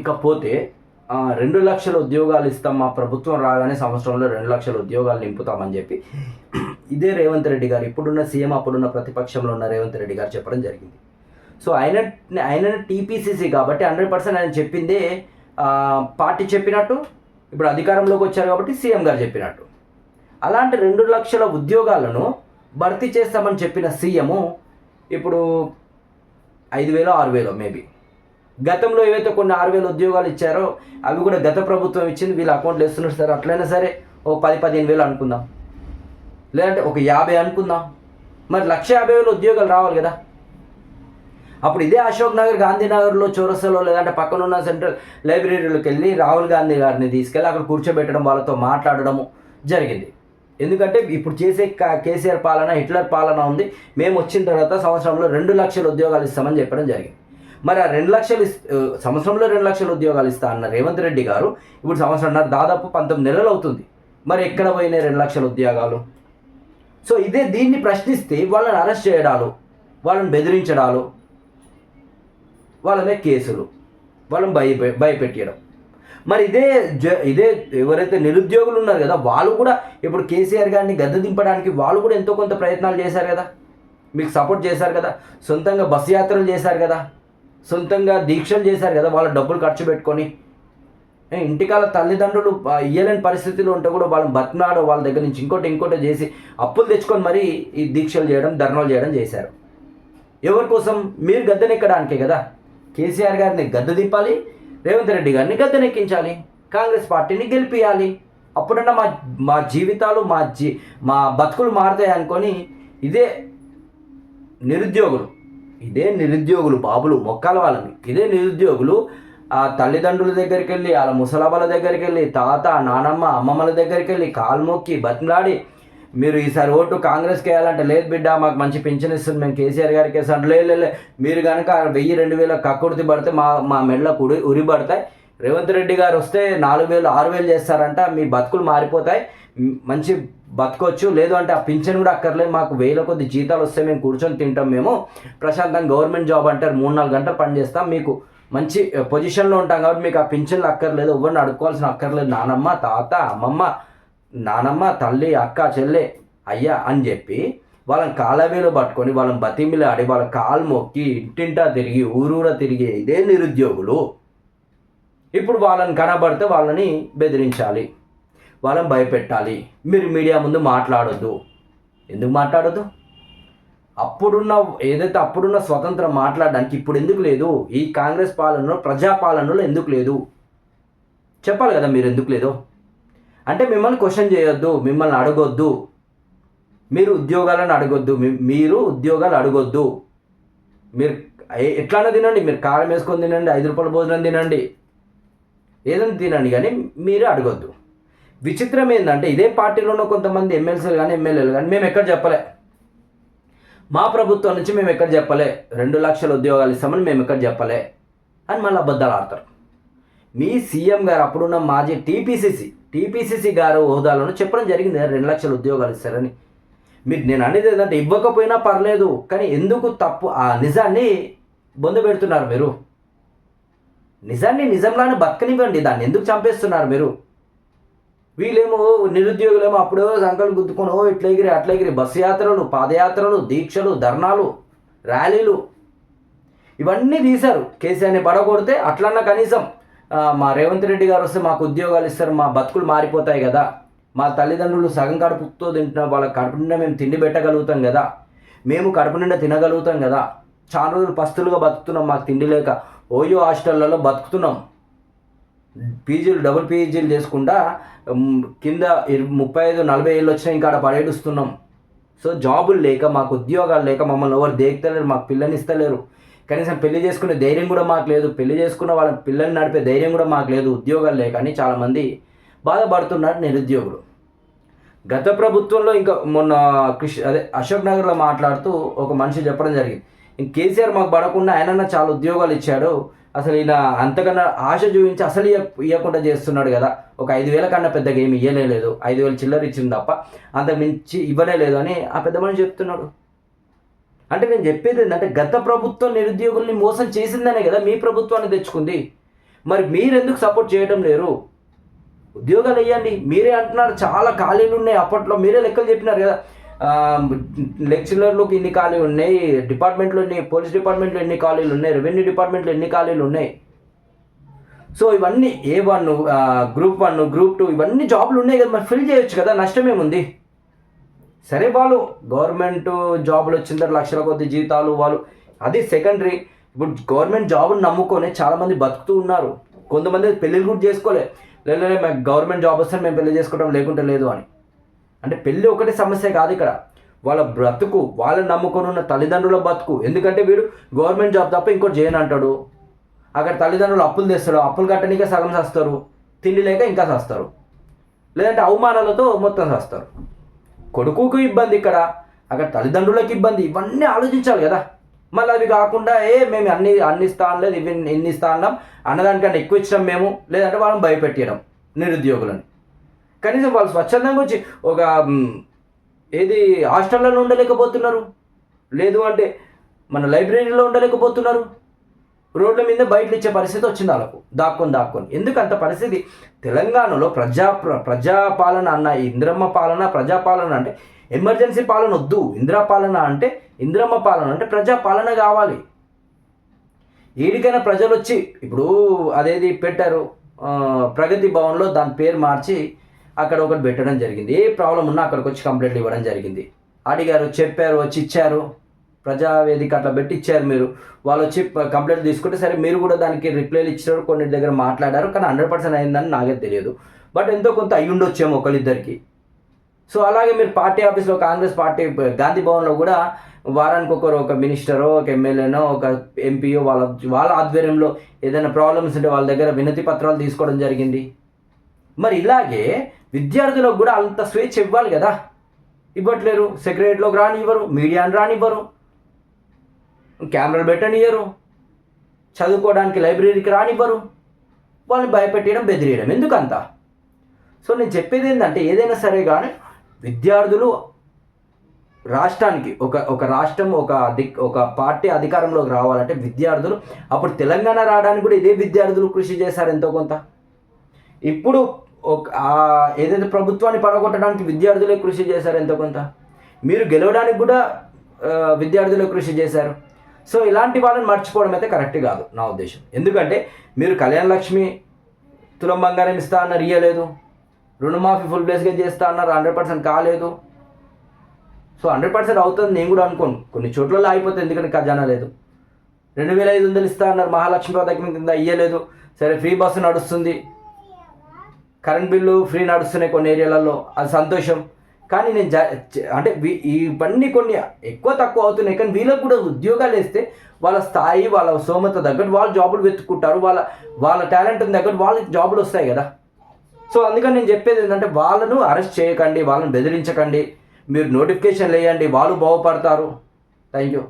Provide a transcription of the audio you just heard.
ఇకపోతే 2 లక్షల ఉద్యోగాలు ఇస్తాం మా ప్రభుత్వం రాగానే సంవత్సరంలో 2 లక్షల ఉద్యోగాలు నింపుతామని చెప్పి ఇదే రేవంత్ రెడ్డి గారు, ఇప్పుడున్న సీఎం అప్పుడున్న ప్రతిపక్షంలో ఉన్న రేవంత్ రెడ్డి గారు చెప్పడం జరిగింది. సో ఆయన టీపీసీసీ కాబట్టి 100% ఆయన చెప్పిందే పార్టీ చెప్పినట్టు, ఇప్పుడు అధికారంలోకి వచ్చారు కాబట్టి సీఎం గారు చెప్పినట్టు. అలాంటి 2 లక్షల ఉద్యోగాలను భర్తీ చేస్తామని చెప్పిన సీఎము ఇప్పుడు 5,000 6,000 మేబీ, గతంలో ఏవైతే కొన్ని 6,000 ఉద్యోగాలు ఇచ్చారో అవి కూడా గత ప్రభుత్వం ఇచ్చింది, వీళ్ళ అకౌంట్లో వేస్తున్నారు సార్. అట్లయినా సరే ఓ 10,000-15,000 అనుకుందాం, లేదంటే ఒక 50 అనుకుందాం. మరి 1,50,000 ఉద్యోగాలు రావాలి కదా. అప్పుడు ఇదే అశోక్ నగర్, గాంధీనగర్లో, చౌరస్తాలో లేదంటే పక్కనున్న సెంట్రల్ లైబ్రరీలోకి వెళ్ళి రాహుల్ గాంధీ గారిని తీసుకెళ్ళి అక్కడ కూర్చోబెట్టడం, వాళ్ళతో మాట్లాడడము జరిగింది. ఎందుకంటే ఇప్పుడు చేసే కేసీఆర్ పాలన హిట్లర్ పాలన ఉంది, మేము వచ్చిన తర్వాత సంవత్సరంలో 2 లక్షల ఉద్యోగాలు ఇస్తామని చెప్పడం జరిగింది. మరి ఆ 2 లక్షలు సంవత్సరంలో 2 లక్షల ఉద్యోగాలు ఇస్తా అన్న రేవంత్ రెడ్డి గారు ఇప్పుడు సంవత్సరంన్నర, దాదాపు 19 నెలలు అవుతుంది. మరి ఎక్కడ పోయినాయి 2 లక్షల ఉద్యోగాలు? సో దీన్ని ప్రశ్నిస్తే వాళ్ళని అరెస్ట్ చేయడాలు, వాళ్ళని బెదిరించడాలు, వాళ్ళ మీద కేసులు, వాళ్ళని భయపెట్టడం. మరి ఇదే ఎవరైతే నిరుద్యోగులు ఉన్నారు కదా, వాళ్ళు కూడా ఇప్పుడు కేసీఆర్ గారిని గద్దె దింపడానికి వాళ్ళు కూడా ఎంతో కొంత ప్రయత్నాలు చేశారు కదా, మీకు సపోర్ట్ చేశారు కదా, సొంతంగా బస్సు యాత్రలు చేశారు కదా, సొంతంగా దీక్షలు చేశారు కదా, వాళ్ళ డబ్బులు ఖర్చు పెట్టుకొని. ఇంటికాల తల్లిదండ్రులు ఇయ్యలేని పరిస్థితిలో ఉంటే కూడా వాళ్ళని బతినాడో వాళ్ళ దగ్గర నుంచి ఇంకోటి చేసి అప్పులు తెచ్చుకొని మరీ ఈ దీక్షలు చేయడం, ధర్నాలు చేయడం చేశారు. ఎవరి కోసం? మీరు గద్దెనెక్కడానికే కదా. కేసీఆర్ గారిని గద్దె దింపాలి, రేవంత్ రెడ్డి గారిని గద్దెనెక్కించాలి, కాంగ్రెస్ పార్టీని గెలిపియాలి. అప్పుడన్నా మా జీవితాలు మా బతుకులు మారుతాయి అనుకొని ఇదే నిరుద్యోగులు బాబులు మొక్కల వాళ్ళని, ఇదే నిరుద్యోగులు ఆ తల్లిదండ్రుల దగ్గరికి వెళ్ళి, వాళ్ళ ముసలాబాల దగ్గరికి వెళ్ళి, తాత నానమ్మ అమ్మమ్మల దగ్గరికి వెళ్ళి కాలు మొక్కి బతిమలాడి, మీరు ఈసారి ఓటు కాంగ్రెస్కి వేయాలంటే, లేదు బిడ్డ మాకు మంచి పింఛన్ ఇస్తుంది, మేము కేసీఆర్ గారికి వేసాం, లేదు మీరు కనుక 1,000-2,000 కక్కుర్తి పడితే మా మెడలకు ఉరి పడతాయి, రేవంత్ రెడ్డి గారు వస్తే 4,000-6,000 చేస్తారంట, మీ బతుకులు మారిపోతాయి, మంచి బతకొచ్చు, లేదు అంటే ఆ పింఛన్ కూడా అక్కర్లేదు, మాకు 1,000 కొద్ది జీతాలు వస్తే మేము కూర్చొని తింటాం, మేము ప్రశాంతంగా గవర్నమెంట్ జాబ్ అంటారు 3-4 గంటలు పని చేస్తాం, మీకు మంచి పొజిషన్లో ఉంటాం కాబట్టి మీకు ఆ పింఛన్లు అక్కర్లేదు, ఎవరిని అడుక్కోవాల్సిన అక్కర్లేదు, నానమ్మ తాత అమ్మమ్మ, నానమ్మ తల్లి అక్క చెల్లె అయ్యా అని చెప్పి వాళ్ళని కాలవేలో పట్టుకొని వాళ్ళని బతిమిలాడి వాళ్ళ కాలు మొక్కి ఇంటింటా తిరిగి ఊరూరా తిరిగి ఇదే నిరుద్యోగులు ఇప్పుడు వాళ్ళని కనబడితే వాళ్ళని బెదిరించాలి, వాళ్ళని భయపెట్టాలి. మీరు మీడియా ముందు మాట్లాడొద్దు. ఎందుకు మాట్లాడొద్దు? అప్పుడున్న స్వతంత్రం మాట్లాడడానికి ఇప్పుడు ఎందుకు లేదు? ఈ కాంగ్రెస్ పాలనలో, ప్రజాపాలనలో ఎందుకు లేదు? చెప్పాలి కదా మీరు ఎందుకు లేదో. అంటే మిమ్మల్ని క్వశ్చన్ చేయొద్దు, మిమ్మల్ని అడగొద్దు, మీరు ఉద్యోగాలు అడగొద్దు. మీరు ఎట్లానే తినండి, మీరు కారం వేసుకొని తినండి, 5 రూపాయల భోజనం తినండి, ఏదైనా తినండి, కానీ మీరు అడగొద్దు. విచిత్రం ఏంటంటే ఇదే పార్టీలో కొంతమంది ఎమ్మెల్సీలు కానీ ఎమ్మెల్యేలు కానీ మేము ఎక్కడ చెప్పలే, మా ప్రభుత్వం నుంచి మేము ఎక్కడ చెప్పలే 2 లక్షల ఉద్యోగాలు ఇస్తామని మేము ఎక్కడ చెప్పలే అని మళ్ళీ అబద్ధాలు ఆడతారు. మీ సీఎం గారు అప్పుడున్న మాజీ టీపీసీసీ గారు హోదాలను చెప్పడం జరిగింది 2 లక్షల ఉద్యోగాలు ఇస్తారని. నేను అనేది ఏంటంటే ఇవ్వకపోయినా పర్లేదు, కానీ ఎందుకు తప్పు ఆ నిజాన్ని బొంద పెడుతున్నారు మీరు? నిజాన్ని నిజంలానే బతకనివ్వండి, దాన్ని ఎందుకు చంపేస్తున్నారు మీరు? వీళ్ళేమో నిరుద్యోగులేమో అప్పుడో సంకలు గుద్దుకొని ఇట్లా ఎగిరి అట్లా ఎగిరి బస్సు యాత్రలు, పాదయాత్రలు, దీక్షలు, ధర్నాలు, ర్యాలీలు ఇవన్నీ తీశారు. కేసీఆర్ని పడగొడితే అట్లన్నా కనీసం మా రేవంత్ రెడ్డి గారు వస్తే మాకు ఉద్యోగాలు ఇస్తారు, మా బతుకులు మారిపోతాయి కదా, మా తల్లిదండ్రులు సగం కడుపుతో తింటున్న వాళ్ళ కడుపు నిండా మేము తిండి పెట్టగలుగుతాం కదా, మేము కడుపు నిండా తినగలుగుతాం కదా, చాలా రోజులు పస్తులుగా బతుకుతున్నాం, మాకు తిండి లేక ఓయో హాస్టళ్లలో బతుకుతున్నాం, డబుల్ పీజీలు చేసుకుంటా కింద 35-40 ఏళ్ళు వచ్చినా ఇంకా ఆడ పడేడుస్తున్నాం. సో జాబులు లేక, మాకు ఉద్యోగాలు లేక, మమ్మల్ని ఎవరు దేకుతలేరు, మాకు పిల్లని ఇస్తలేరు, కనీసం పెళ్లి చేసుకునే ధైర్యం కూడా మాకు లేదు, పెళ్లి చేసుకున్న వాళ్ళ పిల్లల్ని నడిపే ధైర్యం కూడా మాకు లేదు, ఉద్యోగాలు లేక అని చాలామంది బాధపడుతున్నారు నిరుద్యోగులు. గత ప్రభుత్వంలో ఇంకా మొన్న అశోక్ నగర్లో మాట్లాడుతూ ఒక మనిషి చెప్పడం జరిగింది, కేసీఆర్ మాకు పడకుండా ఆయనన్నా చాలా ఉద్యోగాలు ఇచ్చాడు, అసలు ఈయన అంతకన్నా ఆశ చూపించి అసలు ఇవ్వకుండా చేస్తున్నాడు కదా, ఒక 5,000 కన్నా పెద్దగా ఏమి ఇవ్వలేదు, 5,000 చిల్లర ఇచ్చింది తప్ప అంతకు మించి ఇవ్వనే లేదు అని ఆ పెద్ద మనిషి చెప్తున్నాడు. అంటే నేను చెప్పేది ఏంటంటే గత ప్రభుత్వం నిరుద్యోగుల్ని మోసం చేసిందనే కదా మీ ప్రభుత్వాన్ని తెచ్చుకుంది. మరి మీరు ఎందుకు సపోర్ట్ చేయడం లేరు? ఉద్యోగాలు వేయండి. మీరే అంటున్నారు చాలా ఖాళీలు ఉన్నాయి. అప్పట్లో మీరే లెక్కలు చెప్పినారు కదా, లెక్చరర్లకు ఇన్ని ఖాళీలు ఉన్నాయి, డిపార్ట్మెంట్లో ఇన్ని, పోలీస్ డిపార్ట్మెంట్లో ఎన్ని ఖాళీలు ఉన్నాయి, రెవెన్యూ డిపార్ట్మెంట్లో ఎన్ని ఖాళీలు ఉన్నాయి. సో ఇవన్నీ A1, గ్రూప్ 1, గ్రూప్ 2 ఇవన్నీ జాబులు ఉన్నాయి కదా, మరి ఫిల్ చేయొచ్చు కదా, నష్టమేముంది? సరే వాళ్ళు గవర్నమెంట్ జాబులు వచ్చిన తర్వాత లక్షల కొద్ది జీతాలు వాళ్ళు, అది సెకండరీ. ఇప్పుడు గవర్నమెంట్ జాబులు నమ్ముకొని చాలామంది బతుకుతూ ఉన్నారు. కొంతమంది పెళ్ళిళ్ళు కూడా చేసుకోలే, లేదు మాకు గవర్నమెంట్ జాబ్ వస్తే మేము పెళ్లి చేసుకుంటాం లేకుంటే లేదు అని. అంటే పెళ్ళి ఒకటి సమస్య కాదు ఇక్కడ, వాళ్ళ బ్రతుకు, వాళ్ళని నమ్ముకొని ఉన్న తల్లిదండ్రుల బతుకు. ఎందుకంటే వీడు గవర్నమెంట్ జాబ్ తప్ప ఇంకోటి చేయను అంటాడు, అక్కడ తల్లిదండ్రులు అప్పులు తెస్తారు, అప్పులు కట్టడానికే సగం చేస్తారు, తిండి లేక ఇంకా చేస్తారు, లేదంటే అవమానాలతో మొత్తం చేస్తారు. కొడుకుకు ఇబ్బంది ఇక్కడ, అక్కడ తల్లిదండ్రులకు ఇబ్బంది. ఇవన్నీ ఆలోచించాలి కదా. మళ్ళీ అవి కాకుండా మేము అన్ని ఇస్తా అనలేదు, ఇవి ఇన్ని ఇస్తా అన్నాం, అన్నదానికన్నా ఎక్కువ ఇచ్చినాం మేము, లేదంటే వాళ్ళని భయపెట్టడం నిరుద్యోగులని. కనీసం వాళ్ళు స్వచ్ఛందంగా వచ్చి ఒక హాస్టల్లో ఉండలేకపోతున్నారు, లేదు అంటే మన లైబ్రరీలో ఉండలేకపోతున్నారు, రోడ్ల మీద బయటలు ఇచ్చే పరిస్థితి వచ్చింది వాళ్ళకు, దాక్కొని. ఎందుకు అంత పరిస్థితి? తెలంగాణలో ప్రజాపాలన అన్న, ఇంద్రమ్మ పాలన, ప్రజాపాలన అంటే ఎమర్జెన్సీ పాలన వద్దు. ఇంద్రమ్మ పాలన అంటే ప్రజాపాలన కావాలి. ఏడికైనా ప్రజలు వచ్చి, ఇప్పుడు అదేది పెట్టారు ప్రగతి భవన్లో, దాని పేరు మార్చి అక్కడ ఒకటి పెట్టడం జరిగింది. ఏ ప్రాబ్లం ఉన్నా అక్కడికి వచ్చి కంప్లైంట్లు ఇవ్వడం జరిగింది. అడిగారు, చెప్పారు, వచ్చి ఇచ్చారు, ప్రజావేదిక అట్లా పెట్టి ఇచ్చారు. మీరు వాళ్ళు వచ్చి కంప్లైంట్ తీసుకుంటే సరే మీరు కూడా దానికి రిప్లైలు ఇచ్చారు, కొన్ని దగ్గర మాట్లాడారు, కానీ 100% అయిందని నాకే తెలియదు. బట్ ఎంతో కొంత అయ్యి ఉండొచ్చేమో ఒకరిద్దరికి. సో అలాగే మీరు పార్టీ ఆఫీస్లో, కాంగ్రెస్ పార్టీ గాంధీ భవన్లో కూడా వారానికి ఒక మినిస్టరో, ఒక ఎమ్మెల్యేనో, ఒక ఎంపీయో వాళ్ళ ఆధ్వర్యంలో ఏదైనా ప్రాబ్లమ్స్ ఉంటే వాళ్ళ దగ్గర వినతి పత్రాలు తీసుకోవడం జరిగింది. మరి ఇలాగే విద్యార్థులకు కూడా అంత స్వేచ్ఛ ఇవ్వాలి కదా, ఇవ్వట్లేరు. సెక్రటరీలోకి రానివ్వరు, మీడియాని రానివ్వరు, కెమెరాలు పెట్టనివ్వరు, చదువుకోవడానికి లైబ్రరీకి రానివ్వరు, వాళ్ళని భయపెట్టడం, బెదిరియడం. ఎందుకంత? సో నేను చెప్పేది ఏంటంటే, ఏదైనా సరే కానీ విద్యార్థులు రాష్ట్రానికి ఒక రాష్ట్రం, ఒక పార్టీ అధికారంలోకి రావాలంటే విద్యార్థులు, అప్పుడు తెలంగాణ రావడానికి కూడా ఇదే విద్యార్థులు కృషి చేశారు ఎంతో కొంత. ఇప్పుడు ఏదైతే ప్రభుత్వాన్ని పడగొట్టడానికి విద్యార్థులే కృషి చేశారు ఎంతో కొంత. మీరు గెలవడానికి కూడా విద్యార్థులే కృషి చేశారు. సో ఇలాంటి వాళ్ళని మర్చిపోవడం అయితే కరెక్ట్ కాదు నా ఉద్దేశం. ఎందుకంటే మీరు కళ్యాణ లక్ష్మి, తులం బంగారం ఇస్తా అన్నారు, ఇయ్యలేదు. రుణమాఫీ ఫుల్ ప్లేస్గా చేస్తా అన్నారు, 100% కాలేదు. సో 100% అవుతుంది నేను కూడా అనుకోను, కొన్ని చోట్లలో అయిపోతుంది, ఎందుకంటే ఖజానా లేదు. 2500 ఇస్తా అన్నారు మహాలక్ష్మి పథకం కింద, ఇయ్యలేదు. సరే ఫ్రీ బస్సు నడుస్తుంది, కరెంట్ బిల్లు ఫ్రీ నడుస్తున్నాయి కొన్ని ఏరియాలలో, అది సంతోషం. కానీ నేను అంటే ఇవన్నీ కొన్ని ఎక్కువ తక్కువ అవుతున్నాయి, కానీ వీళ్ళకు కూడా ఉద్యోగాలు వేస్తే వాళ్ళ స్థాయి, వాళ్ళ స్తోమత తగ్గట్టు వాళ్ళు జాబులు వెతుక్కుంటారు, వాళ్ళ టాలెంట్ తగ్గట్టు వాళ్ళకి జాబులు వస్తాయి కదా. సో అందుకని నేను చెప్పేది ఏంటంటే, వాళ్ళను అరెస్ట్ చేయకండి, వాళ్ళని బెదిరించకండి, మీరు నోటిఫికేషన్లు వేయండి, వాళ్ళు బాగుపడతారు. Thank you.